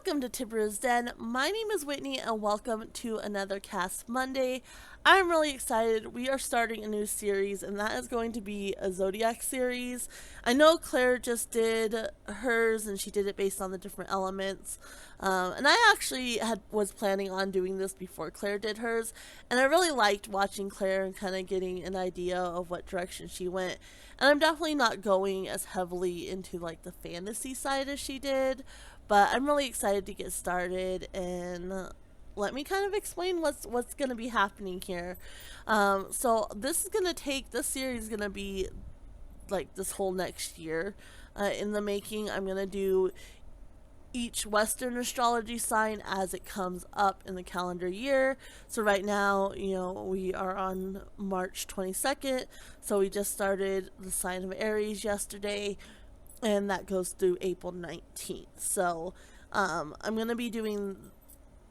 Welcome to Tibara's Den. My name is Whitney and welcome to another CAS Monday. I'm really excited. We are starting a new series and that is going to be a Zodiac series. I know Claire just did hers and she did it based on the different elements. And I actually was planning on doing this before Claire did hers. And I really liked watching Claire and kind of getting an idea of what direction she went. And I'm definitely not going as heavily into like the fantasy side as she did. But I'm really excited to get started and let me kind of explain what's going to be happening here. So this series is going to be like this whole next year in the making. I'm going to do each Western astrology sign as it comes up in the calendar year. So right now, we are on March 22nd. So we just started the sign of Aries yesterday, and that goes through April 19th. So I'm going to be doing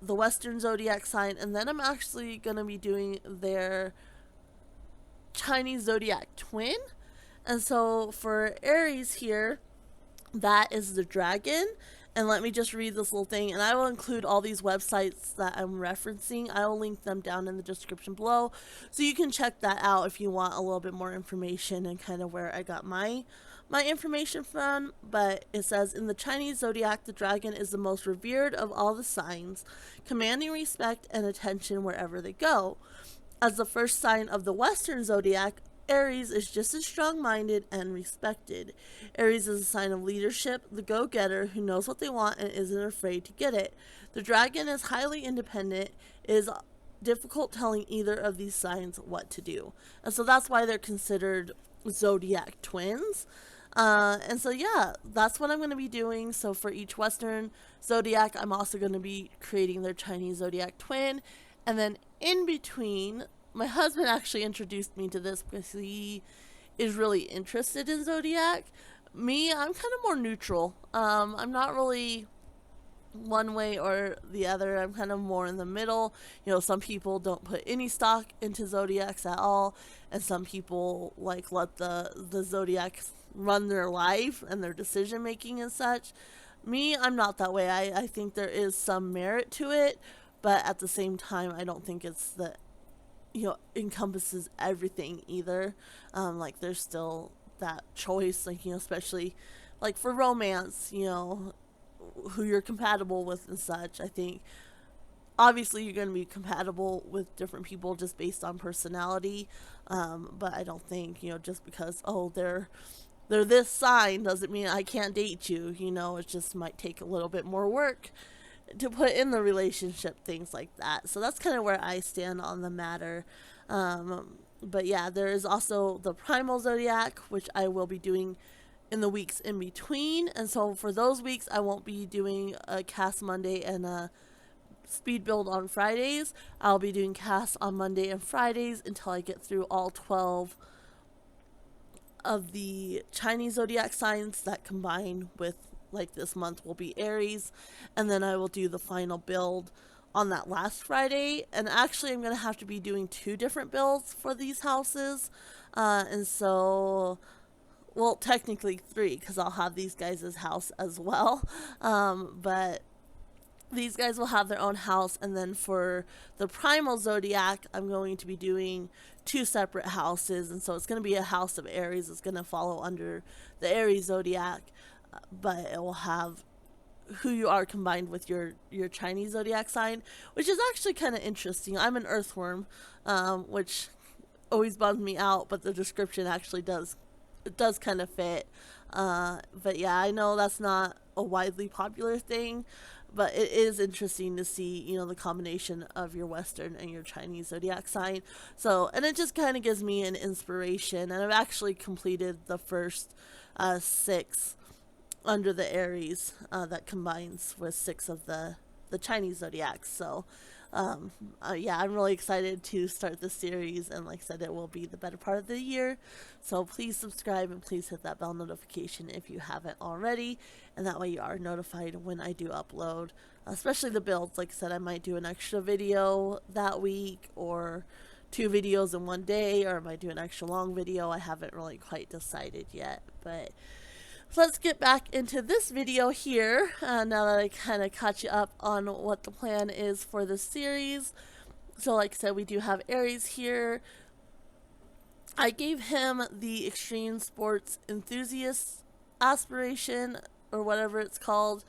the Western zodiac sign, and then I'm actually going to be doing their Chinese zodiac twin. And so for Aries here, that is the dragon. And let me just read this little thing, and I will include all these websites that I'm referencing. I will link them down in the description below, so you can check that out if you want a little bit more information and kind of where I got my information from. But it says, in the Chinese zodiac, the dragon is the most revered of all the signs, commanding respect and attention wherever they go. As the first sign of the Western zodiac, Aries is just as strong-minded and respected. Aries is a sign of leadership, the go-getter who knows what they want and isn't afraid to get it. The dragon is highly independent. It is difficult telling either of these signs what to do. And so that's why they're considered zodiac twins. And so yeah, that's what I'm going to be doing. So for each Western zodiac, I'm also going to be creating their Chinese zodiac twin. And then in between, my husband actually introduced me to this because he is really interested in zodiac. Me, I'm kind of more neutral. I'm not really one way or the other. I'm kind of more in the middle. Some people don't put any stock into zodiacs at all, and some people like let the zodiacs run their life and their decision making and such. Me, I'm not that way. I think there is some merit to it, but at the same time, I don't think it's the encompasses everything either. Like there's still that choice, like especially like for romance, who you're compatible with and such. I think obviously you're going to be compatible with different people just based on personality, but I don't think just because they're this sign doesn't mean I can't date you. It just might take a little bit more work to put in the relationship, things like that. So that's kind of where I stand on the matter. But yeah, there is also the Primal zodiac, which I will be doing in the weeks in between. And so for those weeks, I won't be doing a CAS Monday and a speed build on Fridays. I'll be doing CAS on Monday and Fridays until I get through all 12 of the Chinese zodiac signs that combine with, like, this month will be Aries, and then I will do the final build on that last Friday. And actually I'm going to have to be doing 2 different builds for these houses, and so, well, technically 3 because I'll have these guys' house as well, but these guys will have their own house. And then for the Primal zodiac, I'm going to be doing 2 separate houses, and so it's going to be a house of Aries. It's going to follow under the Aries zodiac, but it will have who you are combined with your Chinese zodiac sign, which is actually kind of interesting. I'm an earthworm, which always bums me out, but the description actually does kind of fit. But yeah, I know that's not a widely popular thing, but it is interesting to see, the combination of your Western and your Chinese zodiac sign. So, and it just kind of gives me an inspiration. And I've actually completed the first 6 under the Aries that combines with 6 of the Chinese zodiacs. So yeah, I'm really excited to start this series, and like I said, it will be the better part of the year. So please subscribe and please hit that bell notification if you haven't already, and that way you are notified when I do upload, especially the builds. Like I said, I might do an extra video that week, or 2 videos in one day, or I might do an extra long video. I haven't really quite decided yet, but So let's get back into this video here, now that I kind of caught you up on what the plan is for this series. So like I said, we do have Aries here. I gave him the extreme sports enthusiast aspiration, or whatever it's called.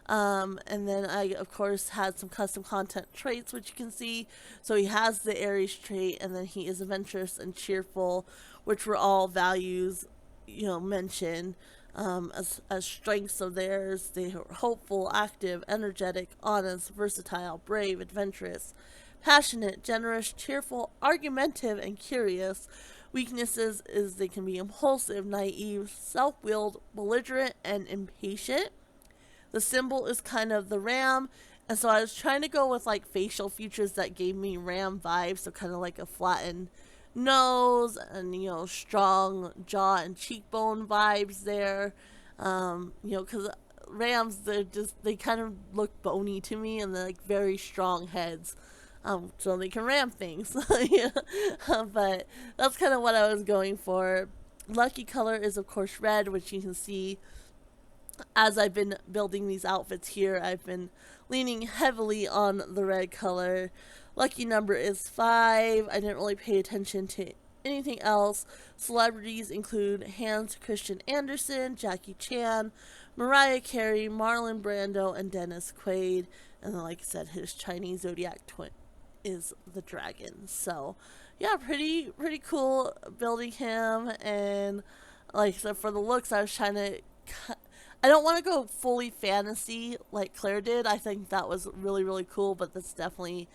And then I, of course, had some custom content traits, which you can see. So he has the Aries trait, and then he is adventurous and cheerful, which were all values, mentioned as strengths of theirs. They were hopeful, active, energetic, honest, versatile, brave, adventurous, passionate, generous, cheerful, argumentative, and curious. Weaknesses is they can be impulsive, naive, self-willed, belligerent, and impatient. The symbol is kind of the ram, and so I was trying to go with like facial features that gave me ram vibes, so kind of like a flattened nose and strong jaw and cheekbone vibes there. Because rams, they kind of look bony to me, and they're like very strong heads. So they can ram things. Yeah. But that's kind of what I was going for. Lucky color is, of course, red, which you can see as I've been building these outfits here. I've been leaning heavily on the red color. Lucky number is 5. I didn't really pay attention to anything else. Celebrities include Hans Christian Andersen, Jackie Chan, Mariah Carey, Marlon Brando, and Dennis Quaid. And then, like I said, his Chinese zodiac twin is the dragon. So yeah, pretty cool building him. And like I said, for the looks, I was trying to I don't want to go fully fantasy like Claire did. I think that was really cool, but that's definitely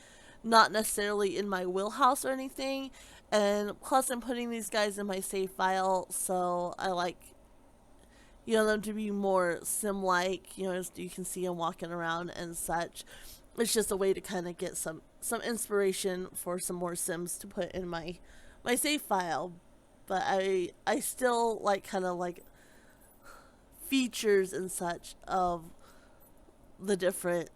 not necessarily in my wheelhouse or anything. And plus, I'm putting these guys in my save file, so I like them to be more sim-like, as you can see them walking around and such. It's just a way to kind of get some inspiration for some more sims to put in my save file. But I still like kind of like features and such of the different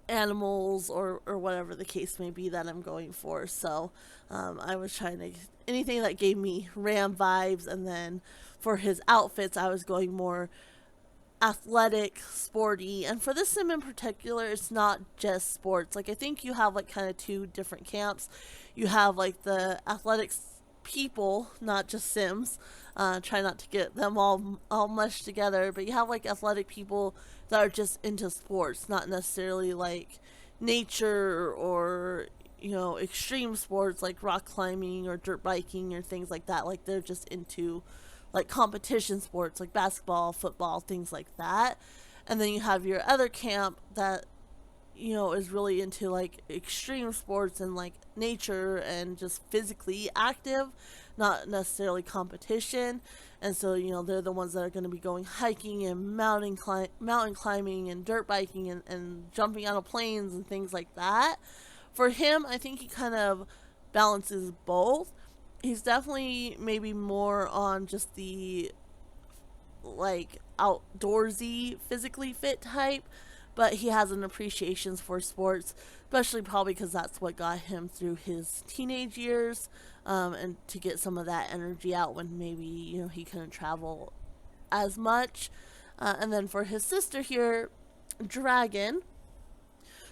animals or whatever the case may be that I'm going for. So I was trying to anything that gave me ram vibes, and then for his outfits I was going more athletic, sporty. And for this sim in particular, it's not just sports. Like I think you have like kind of two different camps. You have like the athletics people, not just sims. Try not to get them all mushed together, but you have like athletic people that are just into sports, not necessarily like nature or extreme sports like rock climbing or dirt biking or things like that. Like they're just into like competition sports like basketball, football, things like that. And then you have your other camp that is really into like extreme sports and like nature and just physically active, not necessarily competition. And so they're the ones that are going to be going hiking and mountain climbing and dirt biking and jumping out of planes and things like that. For him, I think he kind of balances both. He's definitely maybe more on just the like outdoorsy, physically fit type, but he has an appreciation for sports, especially probably because that's what got him through his teenage years, and to get some of that energy out when maybe he couldn't travel as much. And then for his sister here, Dragon.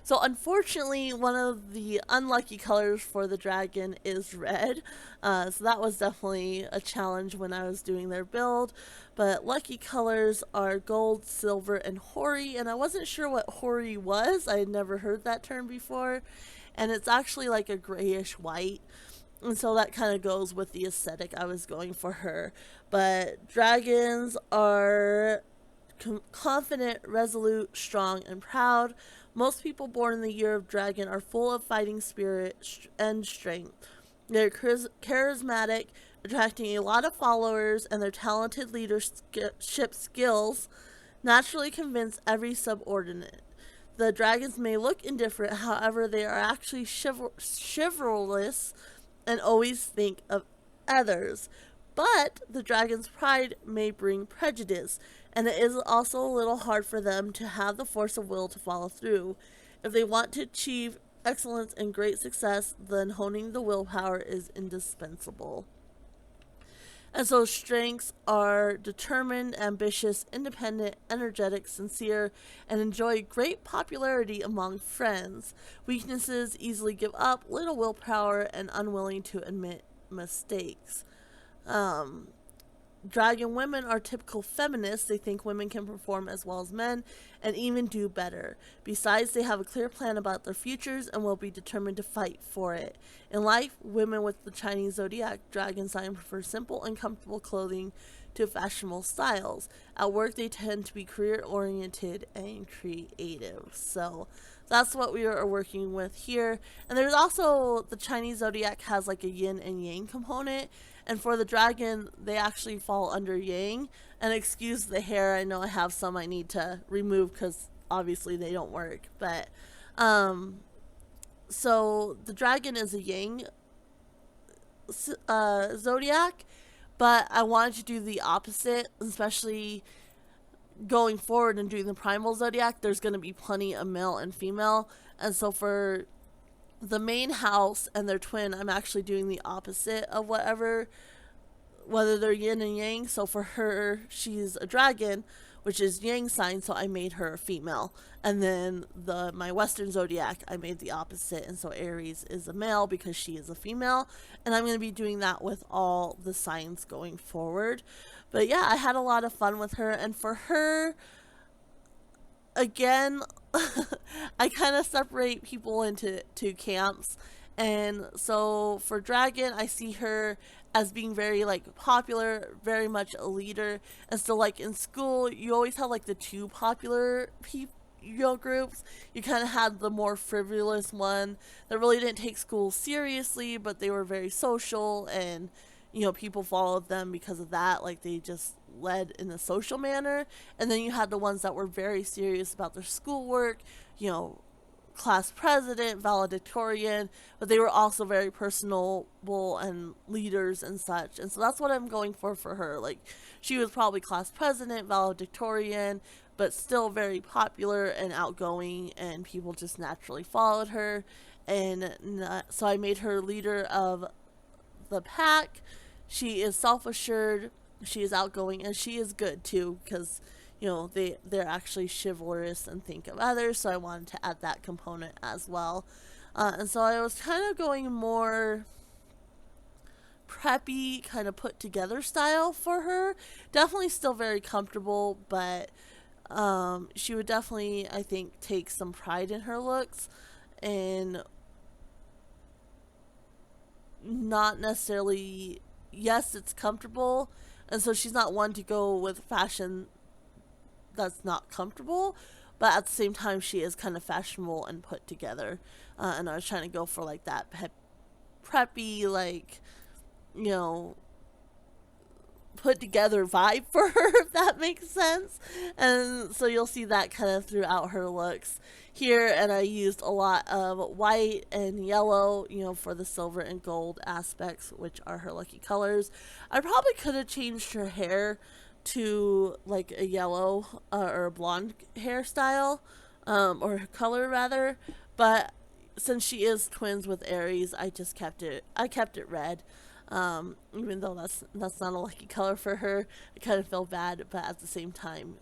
So unfortunately, one of the unlucky colors for the dragon is red. So that was definitely a challenge when I was doing their build. But lucky colors are gold, silver, and hoary. And I wasn't sure what hoary was. I had never heard that term before. And it's actually like a grayish white. And so that kind of goes with the aesthetic I was going for her. But dragons are confident, resolute, strong, and proud. Most people born in the year of dragon are full of fighting spirit and strength. They're charismatic, attracting a lot of followers, and their talented leadership skills naturally convince every subordinate. The dragons may look indifferent, however, they are actually chivalrous and always think of others. But the dragon's pride may bring prejudice, and it is also a little hard for them to have the force of will to follow through. If they want to achieve excellence and great success, then honing the willpower is indispensable. And so strengths are determined, ambitious, independent, energetic, sincere, and enjoy great popularity among friends. Weaknesses easily give up, little willpower, and unwilling to admit mistakes. Um, Dragon women are typical feminists. They think women can perform as well as men and even do better. Besides, they have a clear plan about their futures and will be determined to fight for it. In life, women with the Chinese zodiac dragon sign prefer simple and comfortable clothing to fashionable styles. At work, they tend to be career oriented and creative. So that's what we are working with here. And there's also the Chinese zodiac has like a yin and yang component. And for the dragon, they actually fall under yang. And excuse the hair, I know I have some I need to remove because obviously they don't work. But so the dragon is a yang zodiac, but I wanted to do the opposite, especially going forward and doing the primal zodiac. There's going to be plenty of male and female, and so for the main house and their twin, I'm actually doing the opposite of whether they're yin and yang. So for her, she's a dragon, which is yang sign, so I made her a female. And then my Western zodiac, I made the opposite, and so Aries is a male because she is a female. And I'm going to be doing that with all the signs going forward. But yeah, I had a lot of fun with her, and for her, again, I kind of separate people into two camps. And so for Dragon, I see her as being very like popular, very much a leader. And so like in school, you always have like the two popular people, groups. You kind of had the more frivolous one that really didn't take school seriously, but they were very social, and people followed them because of that. Like they just led in a social manner. And then you had the ones that were very serious about their schoolwork, class president, valedictorian, but they were also very personable and leaders and such. And so that's what I'm going for her. Like she was probably class president, valedictorian, but still very popular and outgoing, and people just naturally followed her. And so I made her leader of the pack. She is self-assured, she is outgoing, and she is good too, because they're actually chivalrous and think of others. So I wanted to add that component as well. And so I was kind of going more preppy, kind of put together style for her. Definitely still very comfortable, but she would definitely, I think, take some pride in her looks, and not necessarily, yes, it's comfortable, and so she's not one to go with fashion that's not comfortable, but at the same time she is kind of fashionable and put together. And I was trying to go for like that preppy, like, put together vibe for her, if that makes sense. And so you'll see that kind of throughout her looks here. And I used a lot of white and yellow, for the silver and gold aspects, which are her lucky colors. I probably could have changed her hair to like a yellow or a blonde hairstyle, or color rather, but since she is twins with Aries, I kept it red. Even though that's not a lucky color for her, I kind of feel bad, but at the same time,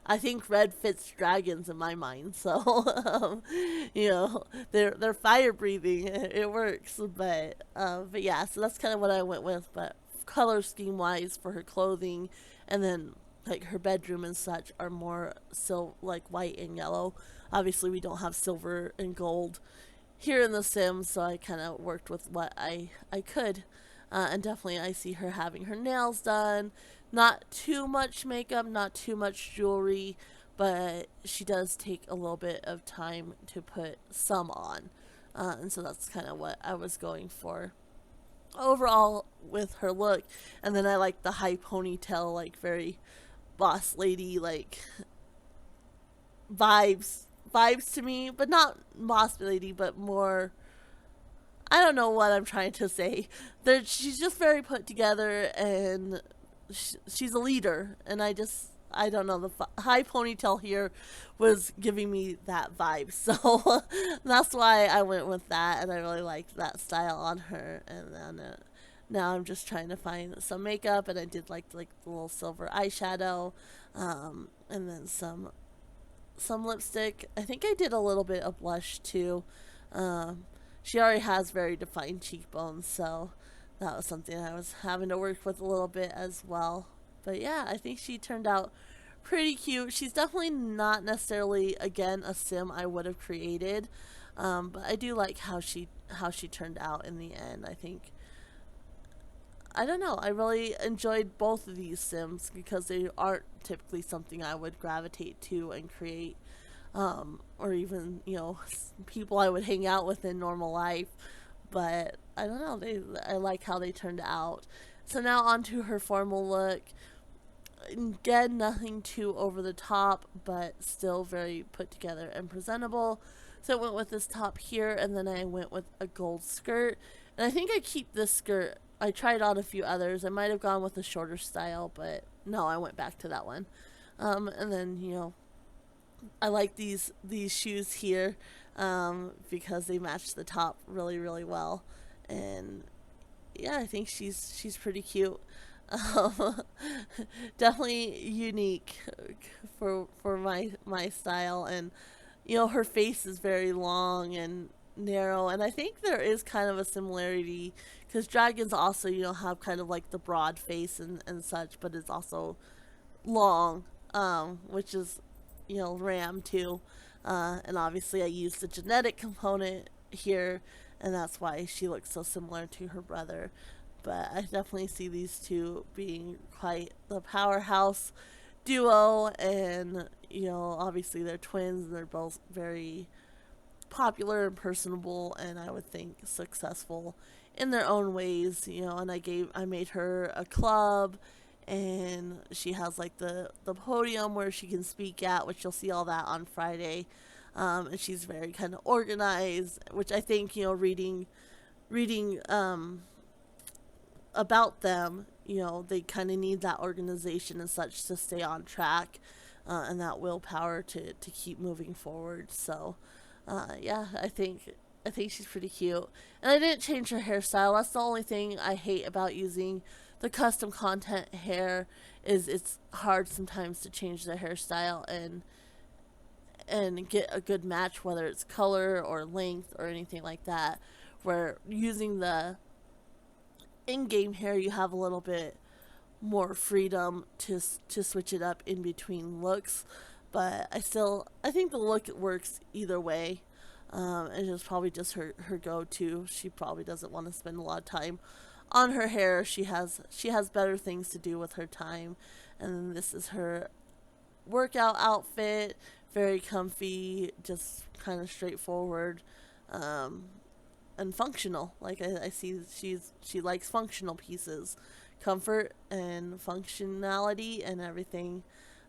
I think red fits dragons in my mind. So, they're fire breathing. It works, but yeah. So that's kind of what I went with. But color scheme wise for her clothing, and then like her bedroom and such are more like white and yellow. Obviously, we don't have silver and gold here in The Sims, so I kind of worked with what I could. And definitely I see her having her nails done. Not too much makeup, not too much jewelry, but she does take a little bit of time to put some on. And so that's kind of what I was going for overall with her look. And then I like the high ponytail, like very boss lady, like vibes to me, but not boss lady, but more, I don't know what I'm trying to say. She's just very put together, and she's a leader, and I don't know, the high ponytail here was giving me that vibe, so that's why I went with that, and I really liked that style on her. And then now I'm just trying to find some makeup, and I did like the little silver eyeshadow, and then some lipstick. I think I did a little bit of blush too. Um, she already has very defined cheekbones, so that was something I was having to work with a little bit as well. But yeah, I think she turned out pretty cute. She's definitely not necessarily again a sim I would have created, but I do like how she turned out in the end. I think I don't know. I really enjoyed both of these sims because they aren't typically something I would gravitate to and create, or even people I would hang out with in normal life. But I don't know. I like how they turned out. So now on to her formal look. Again, nothing too over the top, but still very put together and presentable. So I went with this top here, and then I went with a gold skirt. And I think I keep this skirt. I tried on a few others. I might have gone with a shorter style, but no, I went back to that one. And then I like these shoes here, because they match the top really really well, and yeah, I think she's pretty cute. Um, Definitely unique for my style, and her face is very long and narrow, and I think there is kind of a similarity because dragons also have kind of like the broad face and such, but it's also long, which is ram too, and obviously I used the genetic component here, and that's why she looks so similar to her brother. But I definitely see these two being quite the powerhouse duo, and obviously they're twins, and they're both very popular and personable, and I would think successful in their own ways. And I made her a club, and she has like the podium where she can speak at, which you'll see all that on Friday. And she's very kind of organized, which I think reading about them, they kind of need that organization and such to stay on track, and that willpower to keep moving forward. So, yeah, I think she's pretty cute, and I didn't change her hairstyle. That's the only thing I hate about using the custom content hair, is it's hard sometimes to change the hairstyle and get a good match, whether it's color or length or anything like that. Where using the in-game hair, you have a little bit more freedom to switch it up in between looks, but I think the look works either way. And it's probably just her go-to. She probably doesn't want to spend a lot of time on her hair. She has better things to do with her time. And then this is her workout outfit, very comfy, just kind of straightforward, um, and functional. Like I see she likes functional pieces, comfort and functionality and everything,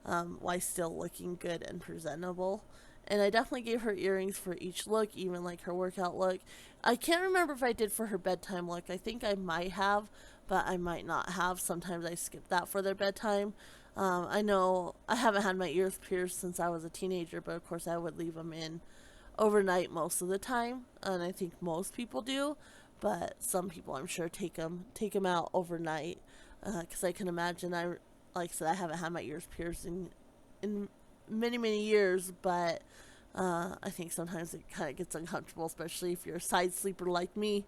while still looking good and presentable. And I definitely gave her earrings for each look, even like her workout look. I can't remember if I did for her bedtime look. I think I might have, but I might not have. Sometimes I skip that for their bedtime. I know I haven't had my ears pierced since I was a teenager, but of course I would leave them in overnight most of the time, and I think most people do. But some people, I'm sure, take them out overnight, because I can imagine. Like I said, I haven't had my ears pierced in many many years, but I think sometimes it kind of gets uncomfortable, especially if you're a side sleeper like me.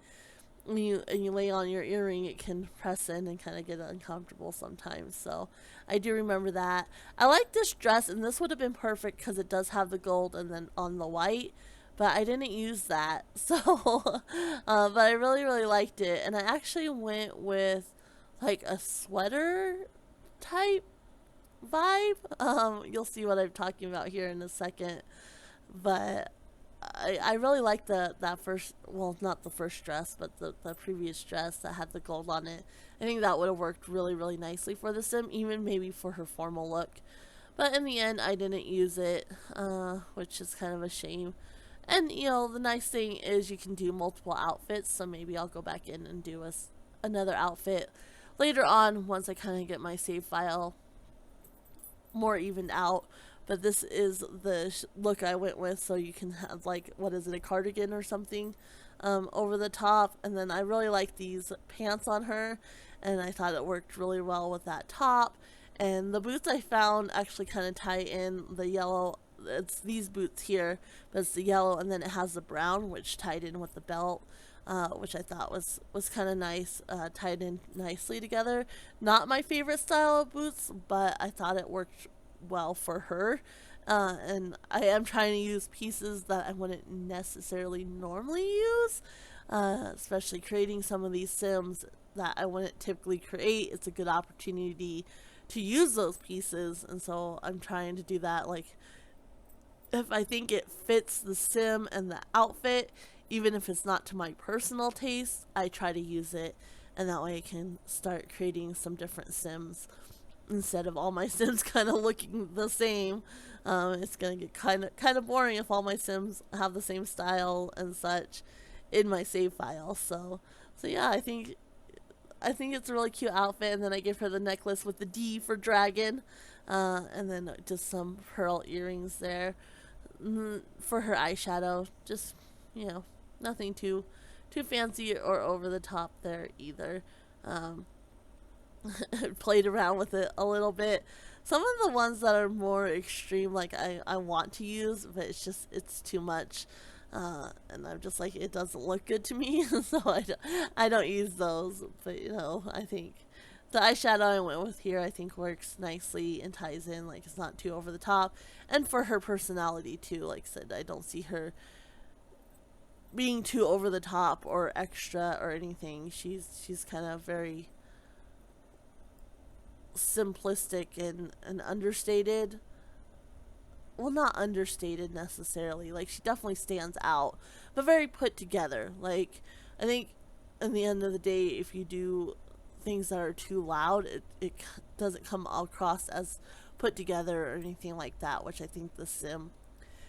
When you lay on your earring, it can press in and kind of get uncomfortable sometimes. So I do remember that. I like this dress, and this would have been perfect because it does have the gold and then on the white, but I didn't use that. So, but I really really liked it, and I actually went with like a sweater type vibe. You'll see what I'm talking about here in a second, but I really like that first, well, not the first dress, but the previous dress that had the gold on it. I think that would have worked really really nicely for the sim, even maybe for her formal look. But in the end, I didn't use it, which is kind of a shame. And the nice thing is you can do multiple outfits, so maybe I'll go back in and do another outfit later on once I kind of get my save file more evened out. But this is the look I went with, so you can have, like, what is it, a cardigan or something, over the top. And then I really like these pants on her, and I thought it worked really well with that top. And the boots I found actually kind of tie in the yellow. It's these boots here, but it's the yellow, and then it has the brown, which tied in with the belt, which I thought was kind of nice, tied in nicely together. Not my favorite style of boots, but I thought it worked well for her. And I am trying to use pieces that I wouldn't necessarily normally use, especially creating some of these sims that I wouldn't typically create. It's a good opportunity to use those pieces, and so I'm trying to do that. Like, if I think it fits the sim and the outfit, even if it's not to my personal taste, I try to use it, and that way I can start creating some different sims instead of all my sims kind of looking the same. It's gonna get kind of boring if all my sims have the same style and such in my save file. So yeah, I think it's a really cute outfit. And then I give her the necklace with the D for dragon, and then just some pearl earrings there, for her eyeshadow. Just, nothing too fancy or over the top there either. Um, Played around with it a little bit. Some of the ones that are more extreme, like I want to use, but it's too much. And I'm just like, it doesn't look good to me, so I don't use those. But I think the eyeshadow I went with here, I think works nicely and ties in. Like, it's not too over the top, and for her personality too. Like I said, I don't see her being too over the top or extra or anything. She's kind of very simplistic and understated. Well, not understated necessarily. Like, she definitely stands out, but very put together. Like, I think in the end of the day, if you do things that are too loud, it doesn't come across as put together or anything like that, which I think the sim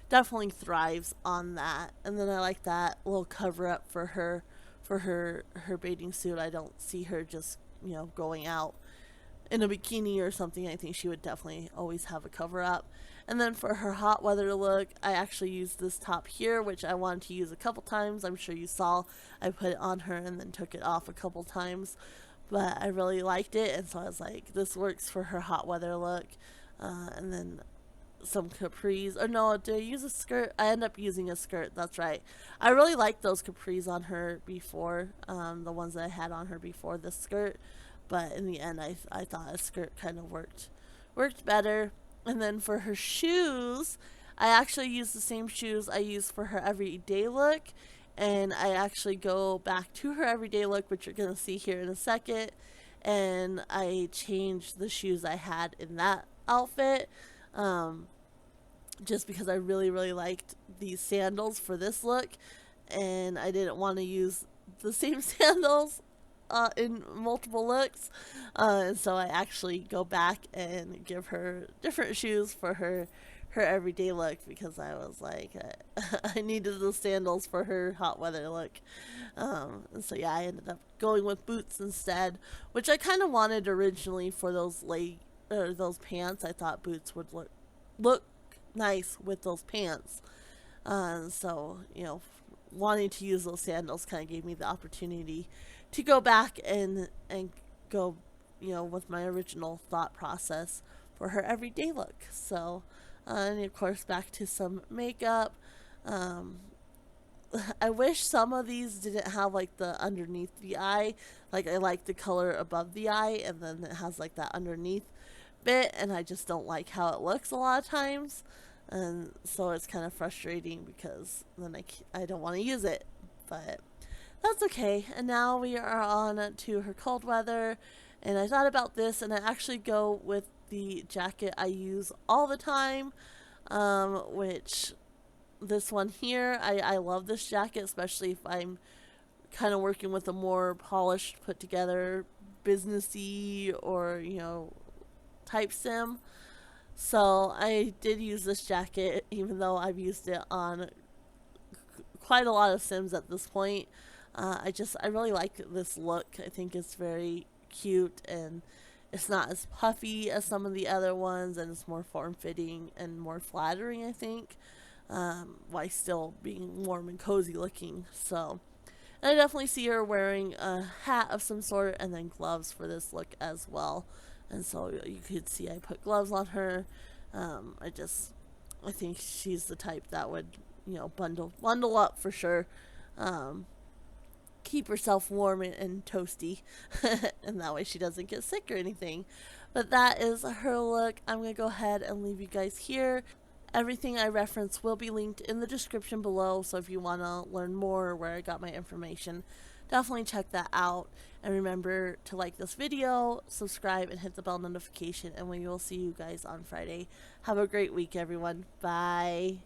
definitely thrives on that. And then I like that little cover up for her bathing suit. I don't see her just going out in a bikini or something. I think she would definitely always have a cover up. And then for her hot weather look, I actually used this top here, which I wanted to use a couple times. I'm sure you saw I put it on her and then took it off a couple times, but I really liked it, and so I was like, this works for her hot weather look. And then some capris, or no, did I use a skirt? I end up using a skirt, that's right. I really liked those capris on her before, the ones that I had on her before the skirt, but in the end I thought a skirt kind of worked better. And then for her shoes, I actually use the same shoes I use for her everyday look, and I actually go back to her everyday look, which you're gonna see here in a second, and I changed the shoes I had in that outfit, just because I really really liked these sandals for this look, and I didn't want to use the same sandals in multiple looks, and so I actually go back and give her different shoes for her everyday look, because I was like, I needed the sandals for her hot weather look. And so yeah, I ended up going with boots instead, which I kind of wanted originally for those those pants. I thought boots would look nice with those pants. So wanting to use those sandals kind of gave me the opportunity to go back and go with my original thought process for her everyday look. So and of course back to some makeup. I wish some of these didn't have like the underneath the eye. Like, I like the color above the eye, and then it has like that underneath bit, and I just don't like how it looks a lot of times. And so it's kind of frustrating, because then I don't want to use it. But that's okay. And now we are on to her cold weather. And I thought about this, and I actually go with the jacket I use all the time, which this one here, I love this jacket, especially if I'm kind of working with a more polished, put together, businessy or type sim. So I did use this jacket, even though I've used it on quite a lot of sims at this point. I really like this look. I think it's very cute, and it's not as puffy as some of the other ones, and it's more form-fitting and more flattering, I think, while still being warm and cozy looking. So And I definitely see her wearing a hat of some sort and then gloves for this look as well. And so you could see I put gloves on her. I think she's the type that would, bundle up for sure. Um, Keep herself warm and toasty, and that way she doesn't get sick or anything. But that is her look. I'm gonna go ahead and leave you guys here. Everything I reference will be linked in the description below, so if you want to learn more or where I got my information, definitely check that out. And remember to like this video, subscribe, and hit the bell notification, and we will see you guys on Friday. Have a great week, everyone. Bye.